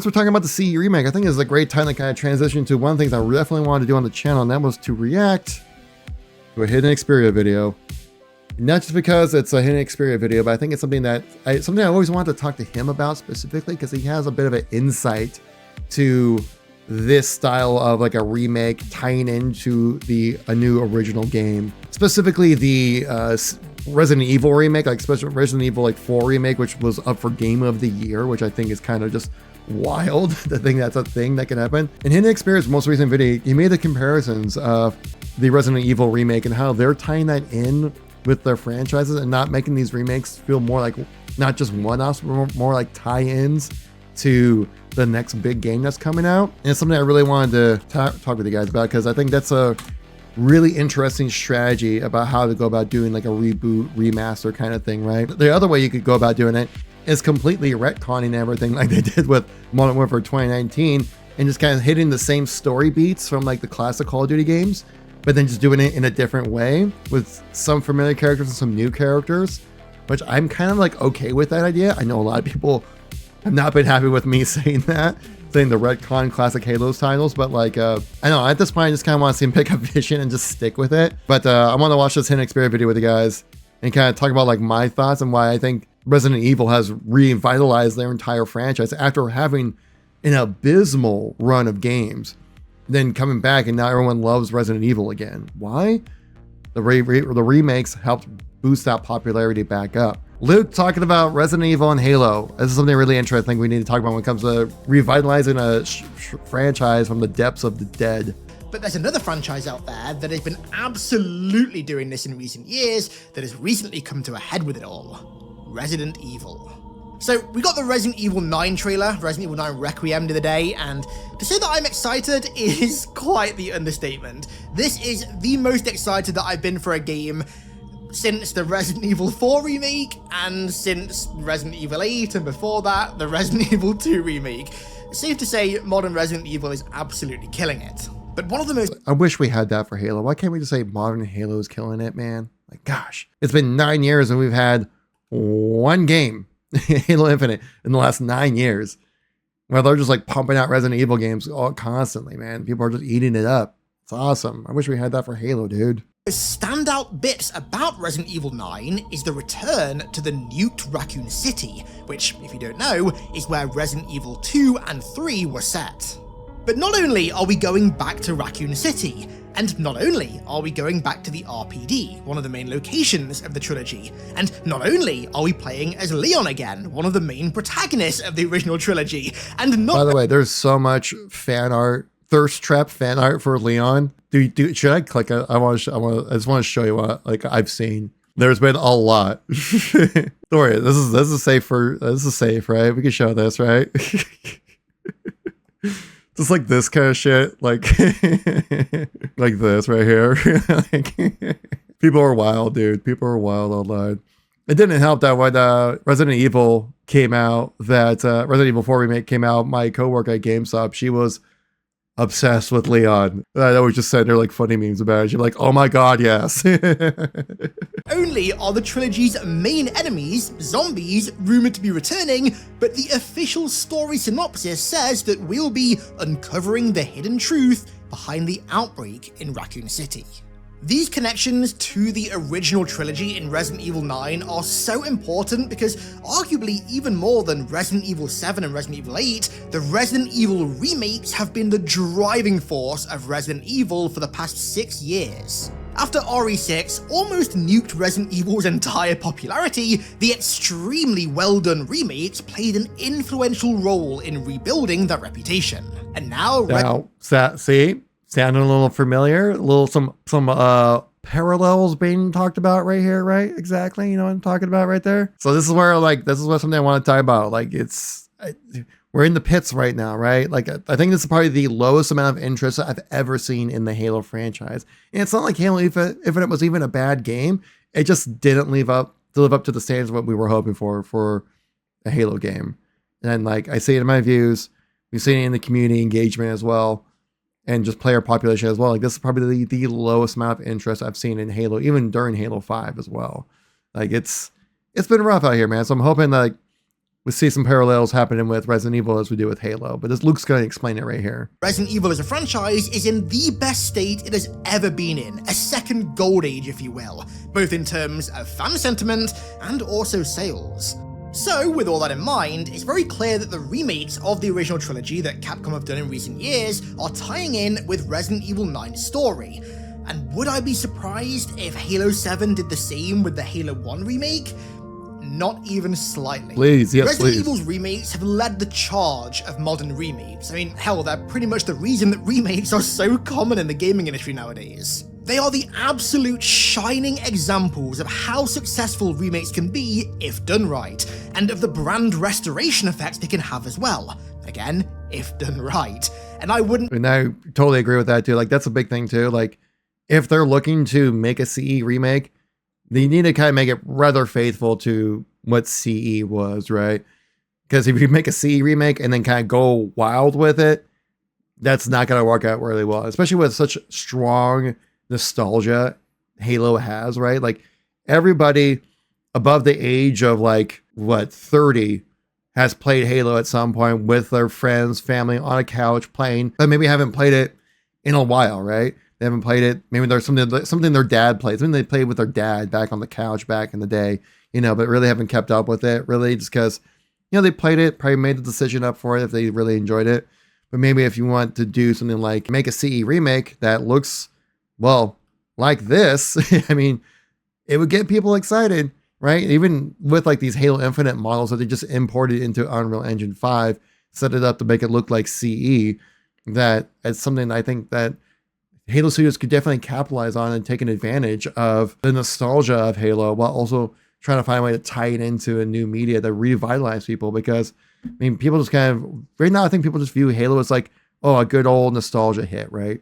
we're talking about the CE remake, I think it's a great time to kind of transition to one of the things I definitely wanted to do on the channel, and that was to react to a hiddenxperia video. Not just because it's a hiddenxperia video, but I think it's something that I always wanted to talk to him about specifically, because he has a bit of an insight to this style of like a remake tying into a new original game, specifically the Resident Evil remake, like especially Resident Evil like 4 remake, which was up for Game of the Year, which I think is kind of just wild to think that's a thing that can happen. In hiddenxperia's most recent video, he made the comparisons of the Resident Evil remake and how they're tying that in with their franchises and not making these remakes feel more like not just one-offs, but more like tie-ins to the next big game that's coming out. And it's something I really wanted to talk with you guys about, because I think that's a really interesting strategy about how to go about doing like a reboot, remaster kind of thing, right? The other way you could go about doing it is completely retconning everything like they did with Modern Warfare 2019 and just kind of hitting the same story beats from like the classic Call of Duty games, but then just doing it in a different way with some familiar characters and some new characters, which I'm kind of like okay with that idea. I know a lot of people have not been happy with me saying that, saying the retcon classic Halo's titles, but like, I know at this point I just kind of want to see him pick up Vision and just stick with it. But I want to watch this hiddenxperia video with you guys and kind of talk about like my thoughts and why I think Resident Evil has revitalized their entire franchise after having an abysmal run of games, then coming back and now everyone loves Resident Evil again. Why? The remakes helped boost that popularity back up. Luke talking about Resident Evil and Halo. This is something really interesting we need to talk about when it comes to revitalizing a franchise from the depths of the dead. But there's another franchise out there that has been absolutely doing this in recent years that has recently come to a head with it all. Resident Evil. So we got the Resident Evil 9 trailer, Resident Evil 9 Requiem the other day, and to say that I'm excited is quite the understatement. This is the most excited that I've been for a game since the Resident Evil 4 remake, and since Resident Evil 8, and before that, the Resident Evil 2 remake. Safe to say, modern Resident Evil is absolutely killing it. But one of the most... I wish we had that for Halo. Why can't we just say modern Halo is killing it, man? Like, gosh, it's been 9 years and we've had one game, Halo Infinite, in the last 9 years. Well, they're just like pumping out Resident Evil games all constantly, man. People are just eating it up. It's awesome. I wish we had that for Halo, dude. The standout bits about Resident Evil 9 is the return to the nuked Raccoon City, which, if you don't know, is where Resident Evil 2 and 3 were set. But not only are we going back to Raccoon City, and not only are we going back to the RPD, one of the main locations of the trilogy, and not only are we playing as Leon again, one of the main protagonists of the original trilogy, and not— By the way, there's so much fan art, thirst trap fan art for Leon. Should I click it? I just want to show you what like I've seen. There's been a lot. Don't worry, this is safe, right? We can show this, right? Just like this kind of shit, like like this right here. People are wild, dude. People are wild online. It didn't help that when Resident Evil came out, that Resident Evil 4 remake came out, my coworker at GameStop, she was obsessed with Leon. I was just sending her like funny memes about it. She's like, oh my god, yes. Only are the trilogy's main enemies, zombies, rumored to be returning, but the official story synopsis says that we'll be uncovering the hidden truth behind the outbreak in Raccoon City. These connections to the original trilogy in Resident Evil 9 are so important because, arguably even more than Resident Evil 7 and Resident Evil 8, the Resident Evil remakes have been the driving force of Resident Evil for the past 6 years. After RE6 almost nuked Resident Evil's entire popularity, the extremely well-done remakes played an influential role in rebuilding their reputation. And now... see? Sounding a little familiar, some parallels being talked about right here, right? Exactly, you know what I'm talking about right there. So this is where this is what something I want to talk about. Like we're in the pits right now, right? Like I think this is probably the lowest amount of interest I've ever seen in the Halo franchise. And it's not like Halo Infinite was even a bad game. It just didn't live up to the standards of what we were hoping for a Halo game. And like I see it in my views, we've seen it in the community engagement as well. And just player population as well. Like this is probably the lowest amount of interest I've seen in Halo, even during Halo 5 as well. Like it's been rough out here, man. So I'm hoping that we see some parallels happening with Resident Evil as we do with Halo, but this Luke's going to explain it right here. Resident Evil as a franchise is in the best state it has ever been in, a second gold age if you will, both in terms of fan sentiment and also sales. So, with all that in mind, it's very clear that the remakes of the original trilogy that Capcom have done in recent years are tying in with Resident Evil 9's story. And would I be surprised if Halo 7 did the same with the Halo 1 remake? Not even slightly. Please, yes, Resident please. Evil's remakes have led the charge of modern remakes. I mean, hell, they're pretty much the reason that remakes are so common in the gaming industry nowadays. They are the absolute shining examples of how successful remakes can be if done right, and of the brand restoration effects they can have as well. Again, if done right. And I wouldn't... And I totally agree with that too. Like, that's a big thing too. Like, if they're looking to make a CE remake, they need to kind of make it rather faithful to what CE was, right? Because if you make a CE remake and then kind of go wild with it, that's not going to work out really well, especially with such strong nostalgia Halo has, right? Like, everybody above the age of like, 30 has played Halo at some point with their friends, family on a couch playing, but maybe haven't played it in a while, right? They haven't played it. Maybe there's something their dad played. Something they played with their dad back on the couch back in the day, but really haven't kept up with it really just because, they played it, probably made the decision up for it if they really enjoyed it. But maybe if you want to do something like make a CE remake that looks, well, like this, I mean, it would get people excited, right? Even with like these Halo Infinite models that they just imported into Unreal Engine 5, set it up to make it look like CE, that it's something I think that Halo Studios could definitely capitalize on and take an advantage of the nostalgia of Halo while also trying to find a way to tie it into a new media that revitalize people. Because, I mean, people just kind of, right now, I think people just view Halo as like, oh, a good old nostalgia hit, right?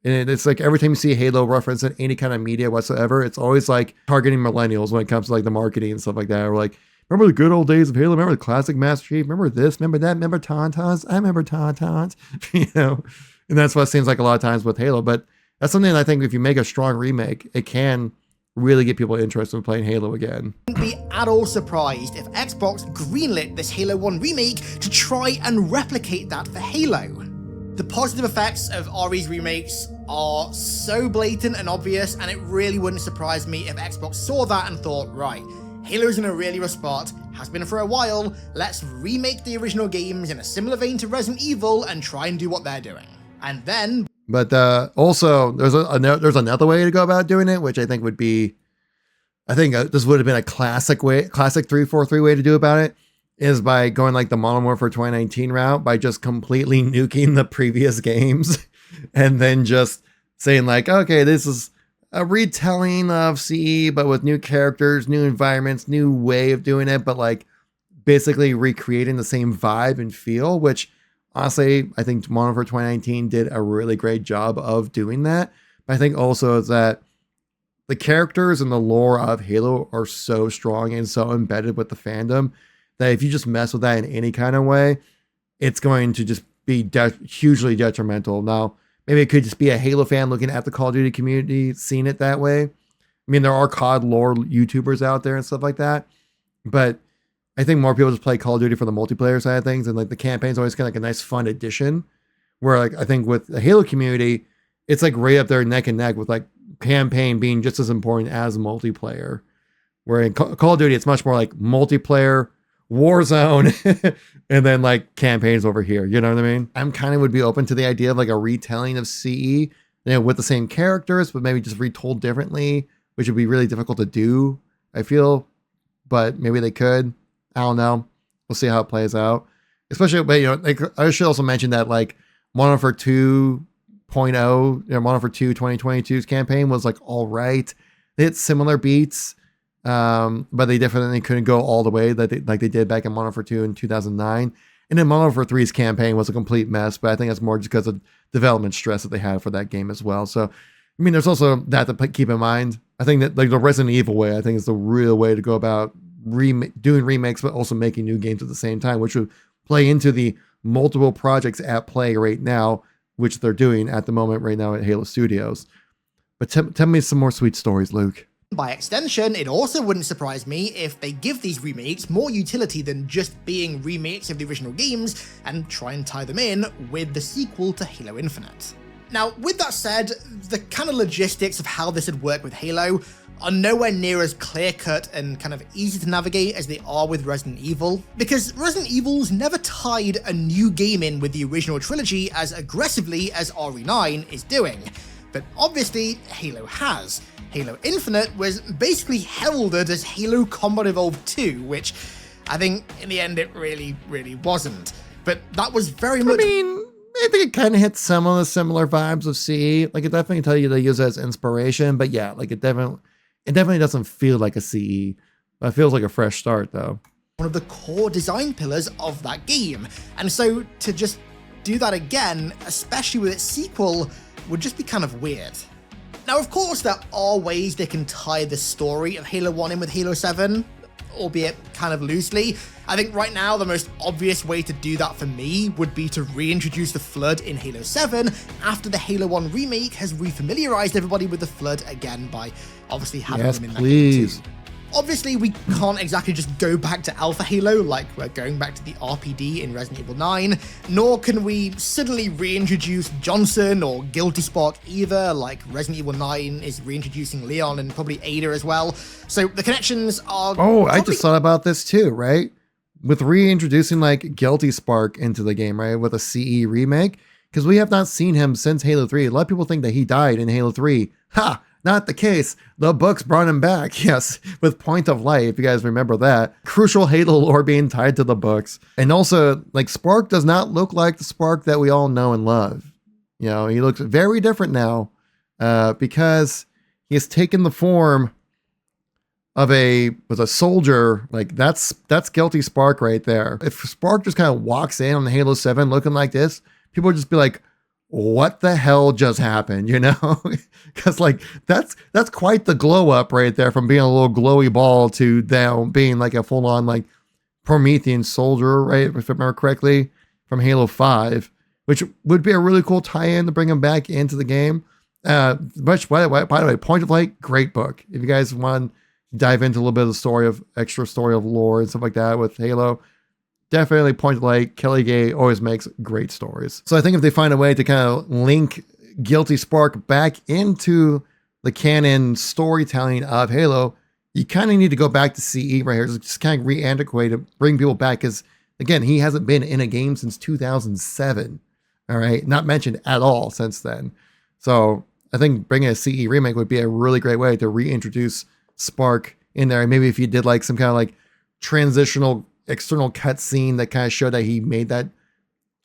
And it's like every time you see Halo reference in any kind of media whatsoever, it's always like targeting millennials when it comes to like the marketing and stuff like that. Or like, remember the good old days of Halo? Remember the classic Master Chief? Remember this? Remember that? Remember Tauntauns? I remember Tauntauns, And that's what it seems like a lot of times with Halo. But that's something that I think if you make a strong remake, it can really get people interested in playing Halo again. Wouldn't be at all surprised if Xbox greenlit this Halo 1 remake to try and replicate that for Halo. The positive effects of RE's remakes are so blatant and obvious, and it really wouldn't surprise me if Xbox saw that and thought, right, Halo's in a really rough spot, has been for a while, let's remake the original games in a similar vein to Resident Evil and try and do what they're doing. And then... But also, there's another way to go about doing it, which I think would be, this would have been a classic 343 way to do about it, is by going like the Modern Warfare 2019 route, by just completely nuking the previous games and then just saying like, okay, this is a retelling of CE, but with new characters, new environments, new way of doing it, but like basically recreating the same vibe and feel, which honestly, I think Modern Warfare 2019 did a really great job of doing that. But I think also is that the characters and the lore of Halo are so strong and so embedded with the fandom that if you just mess with that in any kind of way, it's going to just be hugely detrimental. Now, maybe it could just be a Halo fan looking at the Call of Duty community, seeing it that way. I mean, there are COD lore YouTubers out there and stuff like that, but I think more people just play Call of Duty for the multiplayer side of things, and like the campaign's always kind of like a nice fun addition. Where like I think with the Halo community, it's like right up there neck and neck with like campaign being just as important as multiplayer. Where in Call of Duty, it's much more like multiplayer, Warzone, and then like campaigns over here. You know what I mean? I'm kind of would be open to the idea of like a retelling of CE, with the same characters, but maybe just retold differently, which would be really difficult to do, I feel, but maybe they could. I don't know. We'll see how it plays out. Especially, but like I should also mention that like Modern Warfare 2.0, Modern Warfare 2 2022's campaign was like all right. They hit similar beats, but they definitely couldn't go all the way that they did back in Modern Warfare 2 in 2009. And then Modern Warfare 3's campaign was a complete mess, but I think that's more just because of development stress that they had for that game as well. So, I mean, there's also that to keep in mind. I think that like the Resident Evil way, I think is the real way to go about doing remakes, but also making new games at the same time, which would play into the multiple projects at play right now, which they're doing at the moment right now at Halo Studios. But tell me some more sweet stories, Luke. By extension, it also wouldn't surprise me if they give these remakes more utility than just being remakes of the original games and try and tie them in with the sequel to Halo Infinite. Now, with that said, the kind of logistics of how this would work with Halo are nowhere near as clear-cut and kind of easy to navigate as they are with Resident Evil, because Resident Evil's never tied a new game in with the original trilogy as aggressively as RE9 is doing. But obviously, Halo has. Halo Infinite was basically heralded as Halo Combat Evolved 2, which I think in the end it really wasn't. But that was very much... I think it kind of hits some of the similar vibes of CE. Like, it definitely tell you to use it as inspiration, but yeah, like it definitely doesn't feel like a CE. It feels like a fresh start, though. One of the core design pillars of that game. And so to just do that again, especially with its sequel, would just be kind of weird. Now, of course, there are ways they can tie the story of Halo 1 in with Halo 7, albeit kind of loosely. I think right now the most obvious way to do that for me would be to reintroduce the Flood in Halo 7 after the Halo 1 remake has refamiliarized everybody with the Flood again by obviously having them in that game too. Obviously, we can't exactly just go back to Alpha Halo like we're going back to the RPD in Resident Evil 9, nor can we suddenly reintroduce Johnson or Guilty Spark either, like Resident Evil 9 is reintroducing Leon and probably Ada as well. So the connections are... Oh, I just thought about this too, right? With reintroducing like Guilty Spark into the game, right? With a CE remake, because we have not seen him since Halo 3. A lot of people think that he died in Halo 3. Ha! Not the case. The books brought him back. Yes, with Point of Light, if you guys remember that. Crucial Halo lore being tied to the books. And also, like, Spark does not look like the Spark that we all know and love. You know, he looks very different now because he has taken the form of a soldier. Like, that's Guilty Spark right there. If Spark just kind of walks in on Halo 7 looking like this, people would just be like, what the hell just happened, you know? Because like that's quite the glow up right there, from being a little glowy ball to now being like a full on like Promethean soldier, right? If I remember correctly, from Halo 5, which would be a really cool tie-in to bring him back into the game. By the way, Point of Light, great book. If you guys want to dive into a little bit of the story of extra story of lore and stuff like that with Halo, definitely Point of Light. Kelly Gay always makes great stories. So I think if they find a way to kind of link Guilty Spark back into the canon storytelling of Halo, you kind of need to go back to CE right here. Just kind of re-antiquate it, bring people back. Because again, he hasn't been in a game since 2007. All right. Not mentioned at all since then. So I think bringing a CE remake would be a really great way to reintroduce Spark in there. And maybe if you did like some kind of like transitional external cutscene that kind of showed that he made that,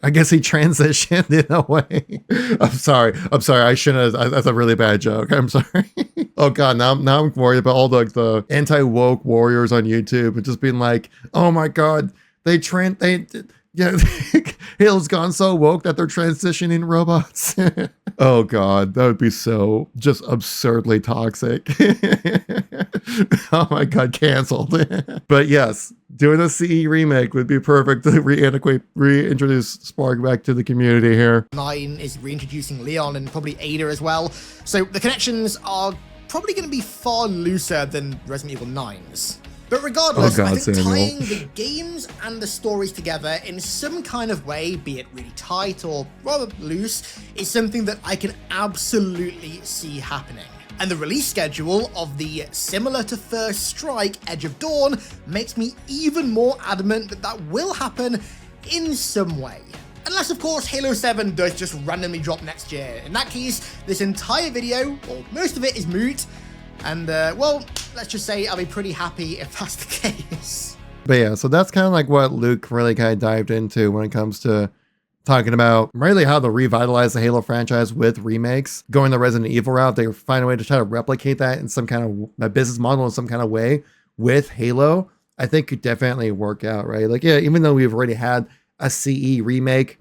I guess he transitioned in a way. I'm sorry. I shouldn't have. That's a really bad joke. I'm sorry. Oh God, now I'm worried about all the anti-woke warriors on YouTube and just being like, oh my God, Halo's gone so woke that they're transitioning robots. Oh God, that would be so just absurdly toxic. Oh my God, canceled. But yes, doing a CE remake would be perfect to reintroduce Spark back to the community here. 9 is reintroducing Leon and probably Ada as well. So the connections are probably going to be far looser than Resident Evil 9's. But regardless, I think tying the games and the stories together in some kind of way, be it really tight or rather loose, is something that I can absolutely see happening. And the release schedule of the similar to First Strike Edge of Dawn makes me even more adamant that that will happen in some way. Unless, of course, Halo 7 does just randomly drop next year. In that case, this entire video, or most of it, is moot. And, well, let's just say I'll be pretty happy if that's the case. But yeah, so that's kind of like what Luke really kind of dived into when it comes to talking about really how to revitalize the Halo franchise with remakes. Going the Resident Evil route, they find a way to try to replicate that in some kind of a business model in some kind of way with Halo. I think could definitely work out, right? Like, yeah, even though we've already had a CE remake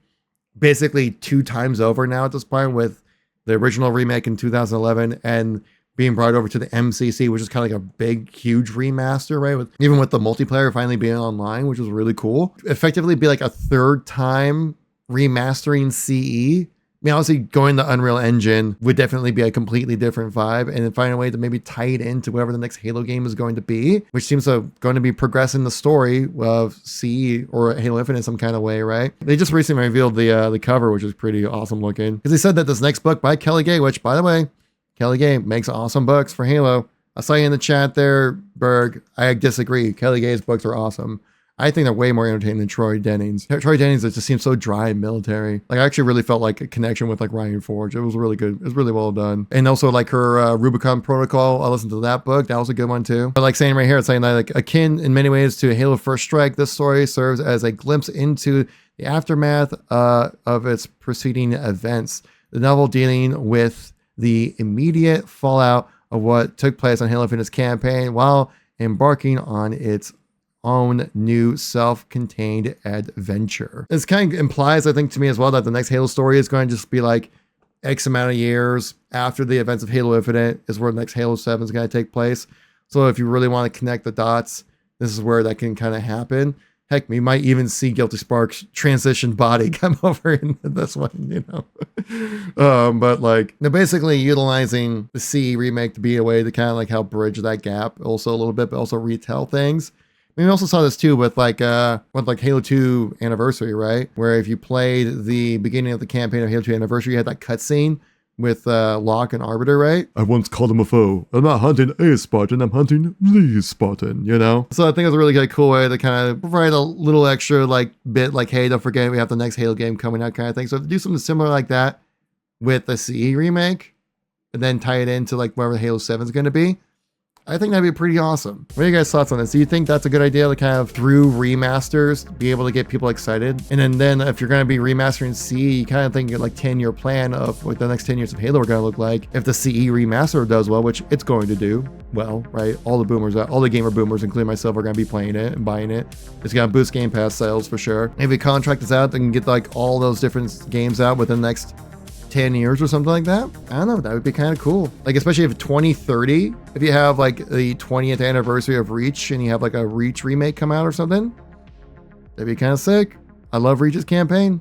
basically 2 times over now at this point, with the original remake in 2011 and being brought over to the MCC, which is kind of like a big, huge remaster, right? Even with the multiplayer finally being online, which was really cool. Effectively be like a 3rd time remastering CE mean, obviously going the Unreal Engine would definitely be a completely different vibe, and then find a way to maybe tie it into whatever the next Halo game is going to be, which seems to going to be progressing the story of CE or Halo Infinite in some kind of way, right? They just recently revealed the cover, which is pretty awesome looking, because they said that this next book by Kelly Gay, which by the way, Kelly Gay makes awesome books for Halo. I saw you in the chat there, Berg. I disagree. Kelly Gay's books are awesome. I think they're way more entertaining than Troy Denning's. Troy Denning's, it just seems so dry and military. Like, I actually really felt like a connection with like Ryan Forge. It was really good. It was really well done. And also like her Rubicon Protocol. I listened to that book. That was a good one too. But like saying right here, it's saying that like akin in many ways to Halo First Strike, this story serves as a glimpse into the aftermath of its preceding events. The novel dealing with the immediate fallout of what took place on Halo Infinite's campaign while embarking on its own new self-contained adventure. This kind of implies, I think, to me as well, that the next Halo story is going to just be like X amount of years after the events of Halo Infinite is where the next Halo 7 is going to take place. So if you really want to connect the dots, this is where that can kind of happen. Heck, we might even see Guilty Spark's transition body come over into this one, you know. But like, they're basically utilizing the CE remake to be a way to kind of like help bridge that gap also a little bit, but also retell things. I mean, we also saw this too with like Halo 2 Anniversary, right? Where if you played the beginning of the campaign of Halo 2 Anniversary, you had that cutscene with Locke and Arbiter, right? I once called him a foe. I'm not hunting a Spartan, I'm hunting the Spartan, you know? So I think it's a really cool way to kind of provide a little extra like bit like, hey, don't forget we have the next Halo game coming out kind of thing. So to do something similar like that with the CE remake and then tie it into like wherever Halo 7 is going to be, I think that'd be pretty awesome. What are you guys' thoughts on this? Do you think that's a good idea to kind of through remasters be able to get people excited? And then if you're going to be remastering CE, you kind of think like 10-year plan of what the next 10 years of Halo are going to look like. If the CE remaster does well, which it's going to do well, right? All the boomers, all the gamer boomers, including myself, are going to be playing it and buying it. It's going to boost Game Pass sales for sure. If a contract is out, they can get like all those different games out within the next 10 years or something like that. I don't know, that would be kind of cool. Like, especially if 2030, if you have like the 20th anniversary of Reach and you have like a Reach remake come out or something, that'd be kind of sick. I love Reach's campaign.